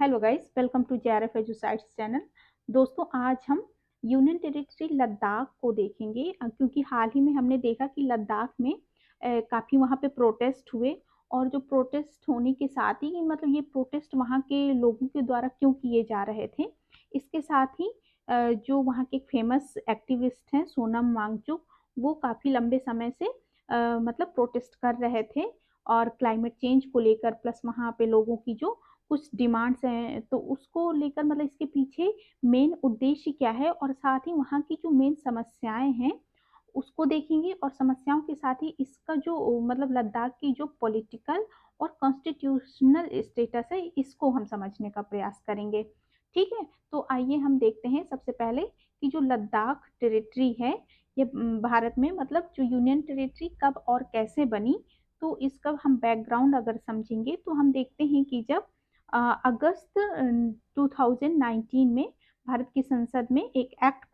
Hello guys, welcome to JRF Edusites channel. दोस्तों, आज हम यूनियन टेरिटरी लद्दाख को देखेंगे क्योंकि हाल ही में हमने देखा कि लद्दाख में काफ़ी वहाँ पे प्रोटेस्ट हुए। और जो प्रोटेस्ट होने के साथ ही मतलब ये प्रोटेस्ट वहाँ के लोगों के द्वारा क्यों किए जा रहे थे, इसके साथ ही जो वहाँ के फेमस एक्टिविस्ट हैं सोनम वांगचुक, वो काफ़ी लंबे समय से मतलब प्रोटेस्ट कर रहे थे और क्लाइमेट चेंज को लेकर, प्लस वहाँ पे लोगों की जो कुछ डिमांड्स हैं तो उसको लेकर मतलब इसके पीछे मेन उद्देश्य क्या है और साथ ही वहाँ की जो मेन समस्याएं हैं उसको देखेंगे। और समस्याओं के साथ ही इसका जो मतलब लद्दाख की जो पॉलिटिकल और कॉन्स्टिट्यूशनल स्टेटस है इसको हम समझने का प्रयास करेंगे। ठीक है, तो आइए हम देखते हैं सबसे पहले कि जो लद्दाख टेरिटरी है ये भारत में मतलब जो यूनियन टेरिटरी कब और कैसे बनी। तो इसका हम बैकग्राउंड अगर समझेंगे तो हम देखते हैं कि जब अगस्त 2019 में भारत की संसद में एक एक्ट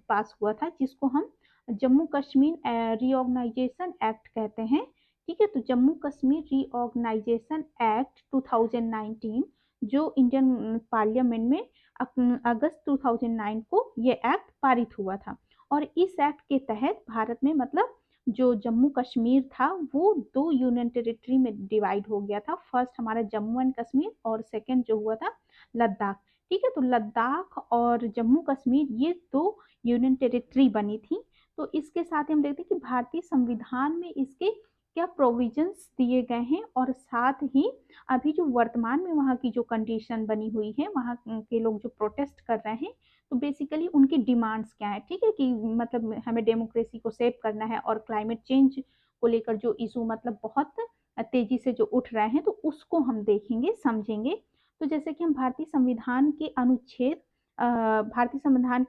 पास हुआ था जिसको हम जम्मू कश्मीर रीऑर्गेनाइजेशन एक्ट कहते हैं। ठीक है, तो जम्मू कश्मीर रीऑर्गेनाइजेशन एक्ट 2019 जो इंडियन पार्लियामेंट में अगस्त 2009 को ये एक्ट पारित हुआ था। और इस एक्ट के तहत भारत में मतलब जो जम्मू कश्मीर था वो दो यूनियन टेरिटरी में डिवाइड हो गया था। फर्स्ट हमारा जम्मू एंड कश्मीर और सेकंड जो हुआ था लद्दाख। ठीक है, तो लद्दाख और जम्मू कश्मीर ये दो यूनियन टेरिटरी बनी थी। तो इसके साथ ही हम देखते हैं कि भारतीय संविधान में इसके क्या प्रोविजंस दिए गए हैं और साथ ही अभी जो वर्तमान में वहाँ की जो कंडीशन बनी हुई है, वहाँ के लोग जो प्रोटेस्ट कर रहे हैं तो बेसिकली उनकी डिमांड्स क्या है। ठीक है, कि मतलब हमें डेमोक्रेसी को सेव करना है और क्लाइमेट चेंज को लेकर जो इशू मतलब बहुत तेजी से जो उठ रहे हैं तो उसको हम देखेंगे समझेंगे। तो जैसे कि हम भारतीय संविधान के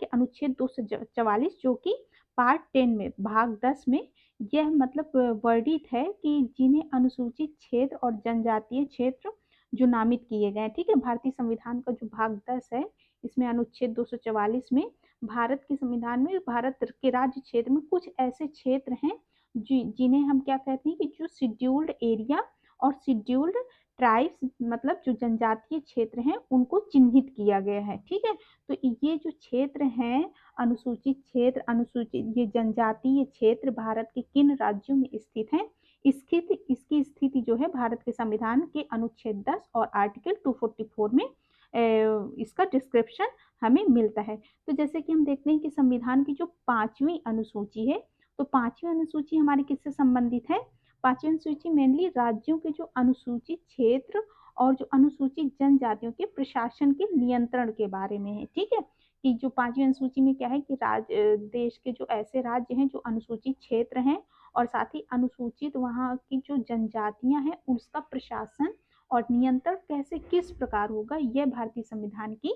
अनुच्छेद 244 जो कि पार्ट 10 में भाग 10 में यह मतलब वर्णित है कि जिन्हें अनुसूचित क्षेत्र और जनजातीय क्षेत्र जो नामित किए गए हैं। ठीक है, भारतीय संविधान का जो भाग 10 है इसमें अनुच्छेद 244 में भारत के संविधान में भारत के राज्य क्षेत्र में कुछ ऐसे क्षेत्र हैं जिन्हें हम क्या कहते हैं कि जो शेड्यूल्ड एरिया और शेड्यूल्ड ट्राइब्स मतलब जो जनजातीय क्षेत्र हैं उनको चिन्हित किया गया है। ठीक है, तो ये जो क्षेत्र हैं अनुसूचित क्षेत्र, अनुसूचित ये जनजातीय क्षेत्र भारत के किन राज्यों में स्थित हैं, इसकी स्थिति जो है भारत के संविधान के अनुच्छेद 10 और आर्टिकल 244 में इसका डिस्क्रिप्शन हमें मिलता है। तो जैसे कि हम देखते हैं कि संविधान की जो पांचवी अनुसूची है, तो पांचवी अनुसूची हमारी किससे संबंधित है? पांचवी अनुसूची मेनली राज्यों के जो अनुसूचित क्षेत्र और जो अनुसूचित जनजातियों के प्रशासन के नियंत्रण के बारे में है। ठीक है, कि जो पांचवी अनुसूची में क्या है कि देश के जो ऐसे राज्य हैं जो अनुसूचित क्षेत्र हैं और साथ ही अनुसूचित वहाँ की जो जनजातियां हैं उसका प्रशासन और नियंत्रण कैसे किस प्रकार होगा यह भारतीय संविधान की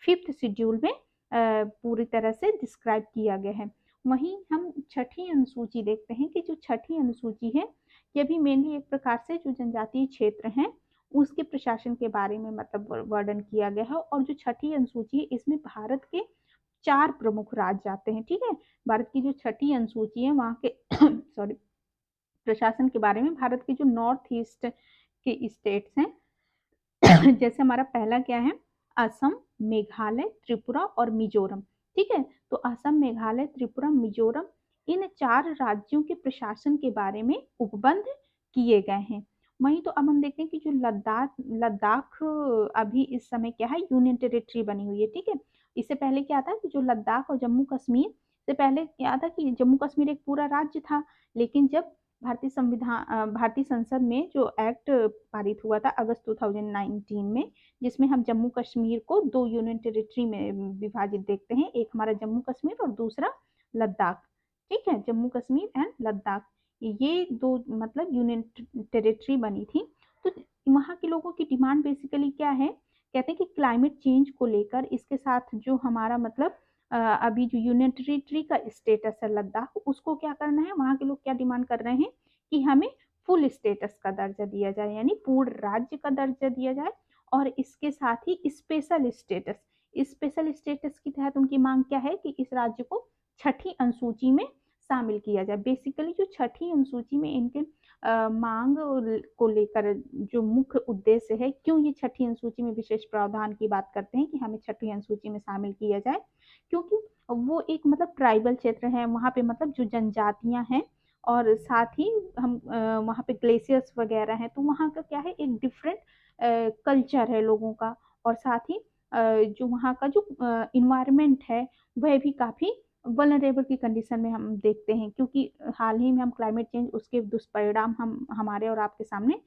फिफ्थ शेड्यूल में पूरी तरह से डिस्क्राइब किया गया है। वहीं हम छठी अनुसूची देखते हैं कि जो छठी अनुसूची है यह भी मेनली एक प्रकार से जो जनजातीय क्षेत्र हैं उसके प्रशासन के बारे में मतलब वर्णन किया गया है। और जो छठी अनुसूची है इसमें भारत के चार प्रमुख राज्य आते हैं। ठीक है, भारत की जो छठी अनुसूची है वहाँ के सॉरी प्रशासन के बारे में भारत के जो नॉर्थ ईस्ट के स्टेट्स हैं जैसे हमारा पहला क्या है, असम, मेघालय, त्रिपुरा और मिजोरम। ठीक है, तो असम, मेघालय, त्रिपुरा, मिजोरम इन चार राज्यों के प्रशासन के बारे में उपबंध किए गए हैं। वहीं तो अब हम देखते हैं कि जो लद्दाख लद्दाख अभी इस समय क्या है, यूनियन टेरिटरी बनी हुई है। ठीक है, इससे पहले क्या था कि जो लद्दाख और जम्मू कश्मीर से पहले क्या था कि जम्मू कश्मीर एक पूरा राज्य था। लेकिन जब भारतीय संसद में जो एक्ट पारित हुआ था अगस्त 2019 में, जिसमें हम जम्मू कश्मीर को दो यूनियन टेरिटरी में विभाजित देखते हैं, एक हमारा जम्मू कश्मीर और दूसरा लद्दाख। ठीक है, जम्मू कश्मीर एंड लद्दाख ये दो मतलब यूनियन टेरिटरी बनी थी। तो वहाँ के लोगों की डिमांड बेसिकली क्या है, कहते हैं कि क्लाइमेट चेंज को लेकर इसके साथ जो हमारा मतलब अभी जो यूनियन टेरिटरी का स्टेटस है लद्दाख उसको क्या करना है, वहाँ के लोग क्या डिमांड कर रहे हैं कि हमें फुल स्टेटस का दर्जा दिया जाए यानी पूर्ण राज्य का दर्जा दिया जाए। और इसके साथ ही स्पेशल स्टेटस के तहत उनकी मांग क्या है कि इस राज्य को छठी अनुसूची में शामिल किया जाए। बेसिकली जो छठी अनुसूची में इनके मांग को लेकर जो मुख्य उद्देश्य है, क्यों ये छठी अनुसूची में विशेष प्रावधान की बात करते हैं कि हमें छठी अनुसूची में शामिल किया जाए, क्योंकि वो एक मतलब ट्राइबल क्षेत्र है, वहाँ पे मतलब जो जनजातियां हैं और साथ ही हम वहाँ पे ग्लेशियर्स वगैरह हैं, तो वहाँ का क्या है, एक डिफरेंट कल्चर है लोगों का। और साथ ही जो वहाँ का जो इन्वायरमेंट है वह भी काफ़ी वल्नरेबल की कंडीशन में हम देखते हैं, क्योंकि हाल ही में हम क्लाइमेट चेंज उसके दुष्परिणाम हम हमारे और आपके सामने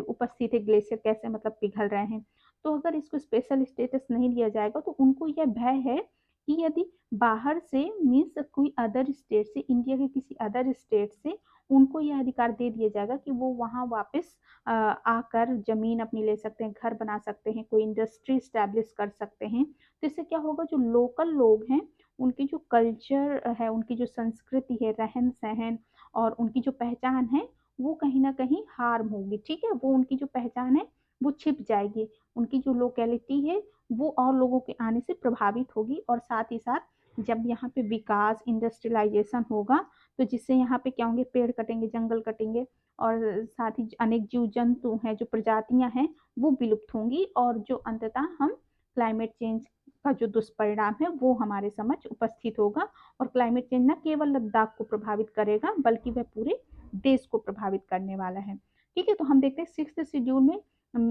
उपस्थित है, ग्लेशियर कैसे मतलब पिघल रहे हैं। तो अगर इसको स्पेशल स्टेटस नहीं दिया जाएगा तो उनको यह भय है कि यदि बाहर से मीन्स कोई अदर स्टेट से, इंडिया के किसी अदर स्टेट से उनको यह अधिकार दे दिया जाएगा कि वो वहाँ वापस आकर जमीन अपनी ले सकते हैं, घर बना सकते हैं, कोई इंडस्ट्री स्टैब्लिश कर सकते हैं। तो इससे क्या होगा, जो लोकल लोग हैं उनकी जो कल्चर है, उनकी जो संस्कृति है, रहन सहन और उनकी जो पहचान है, वो कहीं ना कहीं हार्म होगी। ठीक है, वो उनकी जो पहचान है वो छिप जाएगी, उनकी जो लोकेलिटी है वो और लोगों के आने से प्रभावित होगी। और साथ ही साथ जब यहाँ पे विकास इंडस्ट्रियलाइजेशन होगा तो जिससे यहाँ पे क्या होंगे, पेड़ कटेंगे, जंगल कटेंगे और साथ ही अनेक जीव जंतु हैं, जो प्रजातियां हैं वो विलुप्त होंगी और जो अंततः हम क्लाइमेट चेंज का जो दुष्परिणाम है वो हमारे समझ उपस्थित होगा। और क्लाइमेट चेंज न केवल लद्दाख को प्रभावित करेगा बल्कि वह पूरे देश को प्रभावित करने वाला है। ठीक है, तो हम देखते हैं सिक्स्थ शेड्यूल में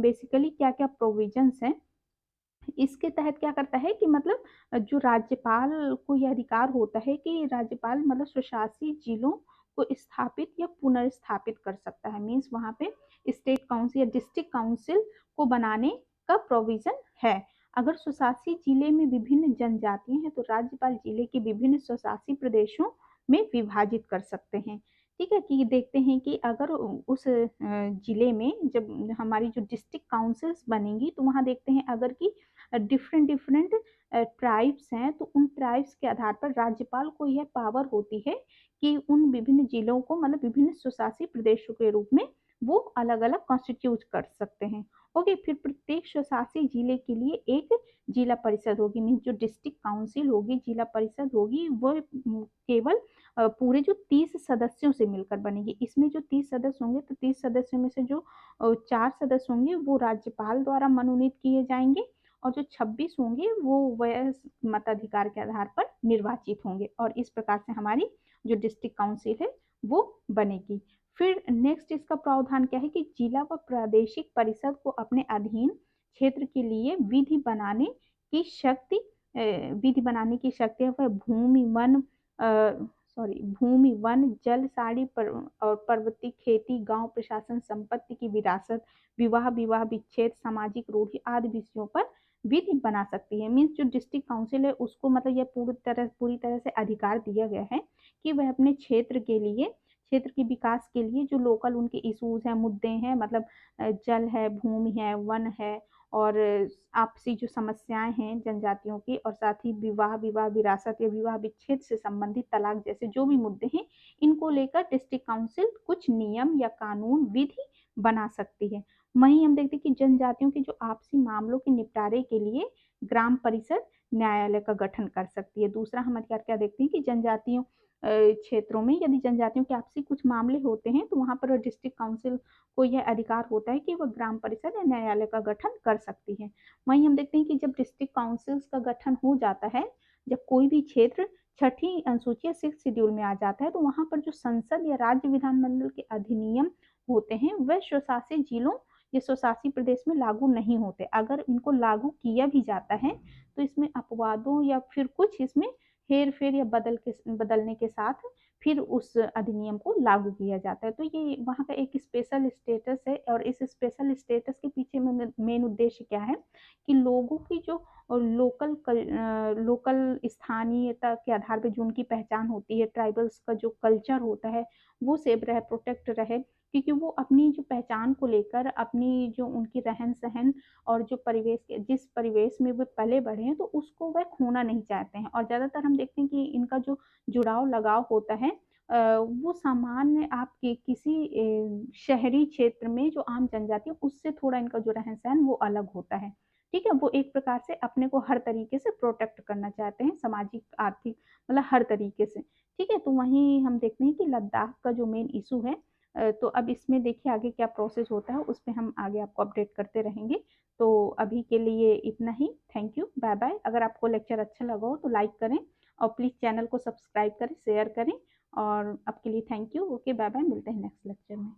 बेसिकली क्या क्या प्रोविजंस हैं। इसके तहत क्या करता है कि मतलब जो राज्यपाल को यह अधिकार होता है कि राज्यपाल मतलब स्वशासी जिलों को स्थापित या पुनर्स्थापित कर सकता है। मीन्स वहाँ पे स्टेट काउंसिल या डिस्ट्रिक्ट काउंसिल को बनाने का प्रोविजन है। अगर स्वशासी जिले में विभिन्न जनजातियां हैं तो राज्यपाल जिले के विभिन्न स्वशासी प्रदेशों में विभाजित कर सकते हैं। ठीक है, कि देखते हैं कि अगर उस जिले में जब हमारी जो डिस्ट्रिक्ट काउंसिल्स बनेंगी तो वहाँ देखते हैं अगर कि डिफरेंट डिफरेंट ट्राइब्स हैं तो उन ट्राइब्स के आधार पर राज्यपाल को यह पावर होती है कि उन विभिन्न जिलों को मतलब विभिन्न स्वशासी प्रदेशों के रूप में वो अलग अलग कॉन्स्टिट्यूट कर सकते हैं। ओके, फिर प्रत्येक स्वशासी जिले के लिए एक जिला परिषद होगी। मीन्स जो डिस्ट्रिक्ट काउंसिल होगी, जिला परिषद होगी, वो केवल पूरे जो 30 सदस्यों से मिलकर बनेगी। इसमें जो 30 सदस्य होंगे तो 30 सदस्यों में से जो 4 सदस्य होंगे वो राज्यपाल द्वारा मनोनीत किए जाएंगे और जो 26 होंगे वो वह मताधिकार के आधार पर निर्वाचित होंगे। और इस प्रकार से हमारी जो डिस्ट्रिक्ट काउंसिल है वो बनेगी। फिर नेक्स्ट इसका प्रावधान क्या है कि जिला व प्रादेशिक परिषद को अपने अधीन क्षेत्र के लिए विधि बनाने की शक्ति है। वह भूमि वन जल साड़ी और पर्वतीय खेती, गांव प्रशासन, संपत्ति की विरासत, विवाह विच्छेद, सामाजिक रूढ़ी आदि विषयों पर विधि बना सकती है। मीन्स जो डिस्ट्रिक्ट काउंसिल है उसको मतलब यह पूरी तरह से अधिकार दिया गया है कि वह अपने क्षेत्र के लिए, क्षेत्र के विकास के लिए जो लोकल उनके इश्यूज हैं, मुद्दे हैं, मतलब जल है, भूमि है, वन है और आपसी जो समस्याएं हैं जनजातियों की, और साथ ही विवाह विरासत या विवाह विच्छेद से संबंधित, तलाक जैसे जो भी मुद्दे हैं, इनको लेकर डिस्ट्रिक्ट काउंसिल कुछ नियम या कानून विधि बना सकती है। वहीं हम देखते हैं कि जनजातियों के जो आपसी मामलों के निपटारे के लिए ग्राम परिषद न्यायालय का गठन कर सकती है। दूसरा हम क्या देखते हैं कि जनजातियों क्षेत्रों में यदि जनजातियों के आपसी कुछ मामले होते हैं तो वहां पर डिस्ट्रिक्ट काउंसिल को यह अधिकार होता है कि वह ग्राम परिषद या न्यायालय का गठन कर सकती है। वहीं हम देखते हैं कि जब डिस्ट्रिक्ट काउंसिल्स का गठन हो जाता है, जब कोई भी क्षेत्र छठी अनुसूची या सिक्स शेड्यूल में आ जाता है तो वहां पर जो संसद या राज्य विधानमंडल के अधिनियम होते हैं वह स्वशासी जिलों ये स्वशासी प्रदेश में लागू नहीं होते। अगर इनको लागू किया भी जाता है तो इसमें अपवादों या फिर कुछ इसमें हेर फेर या बदलने के साथ फिर उस अधिनियम को लागू किया जाता है। तो ये वहाँ का एक स्पेशल स्टेटस है और इस स्पेशल स्टेटस के पीछे में मेन उद्देश्य क्या है कि लोगों की जो लोकल स्थानीयता के आधार पर जो उनकी पहचान होती है, ट्राइबल्स का जो कल्चर होता है वो सेव रहे, प्रोटेक्ट रहे, क्योंकि वो अपनी जो पहचान को लेकर, अपनी जो उनकी रहन सहन और जो जिस परिवेश में वे पले बढ़े हैं तो उसको वह खोना नहीं चाहते हैं। और ज़्यादातर हम देखते हैं कि इनका जो जुड़ाव लगाव होता है वो सामान्य आपके किसी शहरी क्षेत्र में जो आम जनजाति है उससे थोड़ा इनका जो रहन सहन वो अलग होता है। ठीक है, वो एक प्रकार से अपने को हर तरीके से प्रोटेक्ट करना चाहते हैं, सामाजिक आर्थिक मतलब हर तरीके से। ठीक है, तो वहीं हम देखते हैं कि लद्दाख का जो मेन इशू है तो अब इसमें देखिए आगे क्या प्रोसेस होता है, उस पे हम आगे आपको अपडेट करते रहेंगे। तो अभी के लिए इतना ही। Thank you, bye bye. अगर आपको लेक्चर अच्छा लगा हो तो लाइक करें और प्लीज़ चैनल को सब्सक्राइब करें, शेयर करें। और अब के लिए thank you, okay bye bye, मिलते हैं नेक्स्ट लेक्चर में।